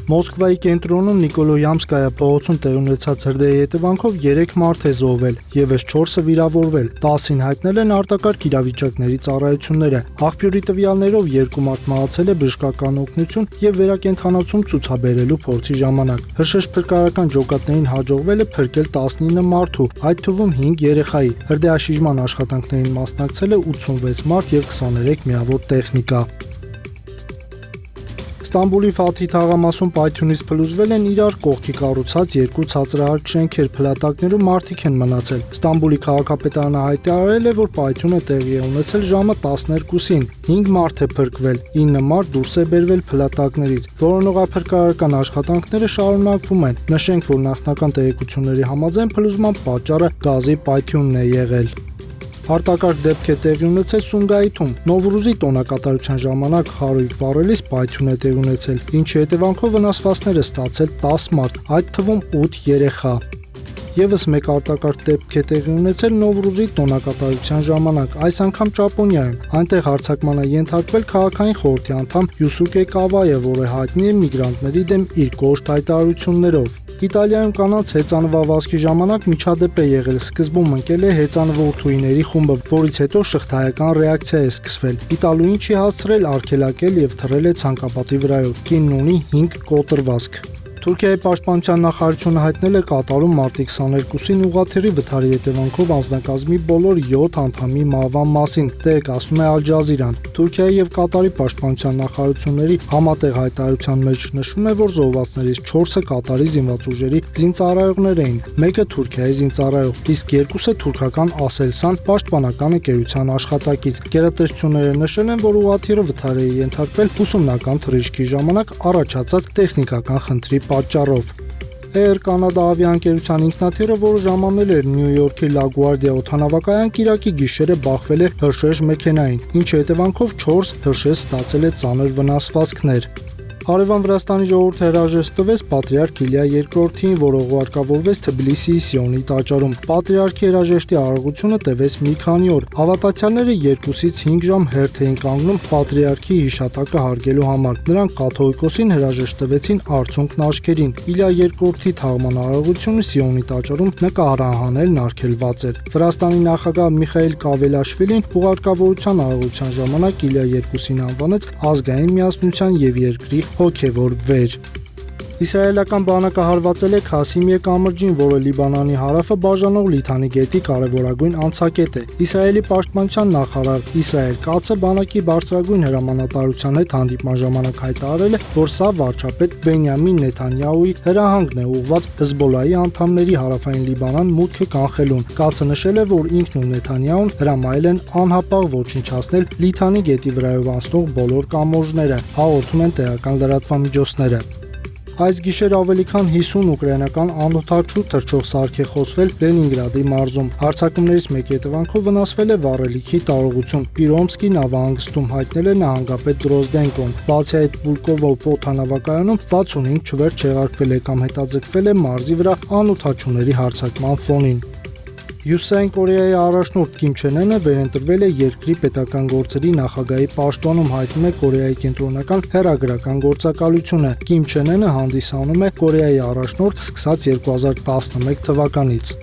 Մոսկվայի կենտրոնում Նիկոլոյամսկայա փողոցում տեղի ունեցած հրդեհի հետևանքով 3 մարդ է զոհվել, ևս 4-ը վիրավորվել, 10-ին հայտնել են արտակարգ իրավիճակների ծառայությունները։ Աղբյուրի տվյալներով 2 մարդ մահացել է բժշկական օգնություն եւ վերակենդանացում ցուցաբերելու փորձի ժամանակ։ Հրշեջ փրկարարական ջոկատներին հաջողվել է փրկել 19 մարդու, այդ թվում 5 երեխայի։ Հրդեհաշիժման աշխատանքներին մասնակցել է 86 մարդ եւ 23 միավոր տեխնիկա։ Ստամբուլի Ֆաթհի թաղամասում պայթյունից փլուզվել են իրար կողքի կառուցած 2 ցածրահարկ շենքեր, փլատակներում մարդիկ են մնացել։ Ստամբուլի քաղաքապետարանը հայտարարել է, որ պայթյունը տեղի է ունեցել ժամը 12-ին։ 5 մարդ է փրկվել, 9 մարդ դուրս է բերվել փլատակներից։ Որոնողափրկարարական աշխատանքները շարունակվում են։ Նշենք, որ նախնական տեղեկությունների համաձայն փլուզման պատճառը գազի պայթյունն է եղել։ Արտակարգ դեպք է տեղի ունեցել Սումգայիթում։ Նովրուզի տոնակատարության ժամանակ խարույկ վառելիս պայթյուն է տեղի ունեցել, ինչի հետևանքով վնասվածքներ է ստացել 10 մարդ, այդ թվում 8 երեխա։ Եվս մեկ արտակարգ դեպք է տեղի ունեցել Նովրուզի տոնակատարության ժամանակ, այս անգամ Ճապոնիայում։ Այնտեղ հարձակման է ենթարկվել քաղաքային խորհրդի անդամ Յուսուկե Կավայը, որը հայտնի է միգրանտների դեմ իր կոշտ հայտարարություններով։ Իտալիայում կանանց հեծանվավազքի ժամանակ միջադեպ է եղել, սկզբում ընկել է հեծանվորդուհիների խումբը, որից հետո շղթայական ռեակցիա է սկսվել։ Իտալուին չի հասցրել արգելակել եւ թռել է ցանկապատի վրայով։ Կինն ունի 5 կոտրվածք։ Թուրքիայի պաշտպանության նախարարությունը հայտնել է Կատարում մարտի 22-ին ուղղաթիռի վթարի հետևանքով անձնակազմի բոլոր 7 անդամի մահվան մասին, տեղեկացնում է Ալ Ջազիրան։ Թուրքիայի եւ Կատարի պաշտպանության նախարարությունների համատեղ հայտարարության մեջ նշվում է, որ զոհվածներից 4-ը Կատարի զինված ուժերի զինծառայողներ էին, մեկը Թուրքիայի զինծառայող, իսկ 2-ը թուրքական Ասելսան պաշտպանական ընկերության աշխատակից։ Գերատեսչությունները նշել են, որ ուղղաթիռը վթարի է ենթարկվել ուսումնական թռիչքի ժամանակ առաջացած տեխնիկական խնդրի պատճառով։ Air Canada ավիաընկերության ինքնաթիռը, որը ժամանել էր Նյու Յորքի Լագուարդիա օդանավակայան, կիրակի գիշերը բախվել է հրշեջ մեքենային, ինչի հետևանքով 4 հրշեջ ստացել է ծանր վնասվածքներ։ Հարևան Վրաստանի ժողովուրդը հրաժեշտ տվեց Պատրիարք Իլիա II-ին, որը ուղարկավորվեց Թբիլիսիի Սիոնի տաճարում։ Պատրիարքի հրաժեշտի արարողությունը տևեց մի քանի օր։ Հավատացյալները 2-ից 5 ժամ հերթ էին կանգնում Պատրիարքի հիշատակը հարգելու համար։ Նրանք կաթողիկոսին հրաժեշտ տվեցին արցունքն աչքերին։ Իլիա II-ի թաղման արարողությունը Սիոնի տաճարում նկարահանելն արգելված էր։ Վրաստանի նախագահ Միխայիլ Կավելաշվիլին ուղարկավորության արարողության ժամանակ Իլիա II-ին անվանեց ազգային միասնության եւ երկրի հոգևոր վեր։ Իսրայելական բանակը հարվածել է Քասիմիե կամրջին, որը Լիբանանի հարավը բաժանող Լիթանի գետի կարևորագույն անցակետ է։ Իսրայելի պաշտպանության նախարար Իսրայել Կացը բանակի բարձրագույն հրամանատարության հետ հանդիպման ժամանակ հայտարարել է, որ սա վարչապետ Բենյամին Նեթանյահուի հրահանգն է ուղղված Հեզբոլլահի անդամների հարավային Լիբանան մուտքը կանխելուն։ Կացը նշել է, որ ինքն ու Նեթանյահուն հրամայել են անհապաղ ոչնչացնել Լիթանի գետի վրայով անցնող բոլոր կամուրջները, հաղորդում են տեղական լրատվամիջոցները։ Այս գիշեր ավելի քան 50 ուկրաինական անօդաչու թռչող սարք է խոսվել Լենինգրադի մարզում։ Հարձակումներից մեկի հետևանքով վնասվել է վառելիքի տարողություն։ Պիրոմսկի նավահանգստում հայտնել է նահանգապետ Դրոզդենկոն։ Բացի այդ, Պուլկովո օդանավակայանում 65 չվեր չեղարկվել է կամ հետաձգվել է մարզի վրա անօդաչուների հարձակման ֆոնին։ Հյուսիսային Կորեայի առաջնորդ Կիմ Չեն Ընը վերընտրվել է երկրի պետական գործերի նախագահի պաշտոնում, հայտնում է Կորեայի կենտրոնական հեռագրական գործակալությունը։ Կիմ Չեն Ընը հանդիսանում է Կորեայի առաջնորդ սկսած 2011 թվականից։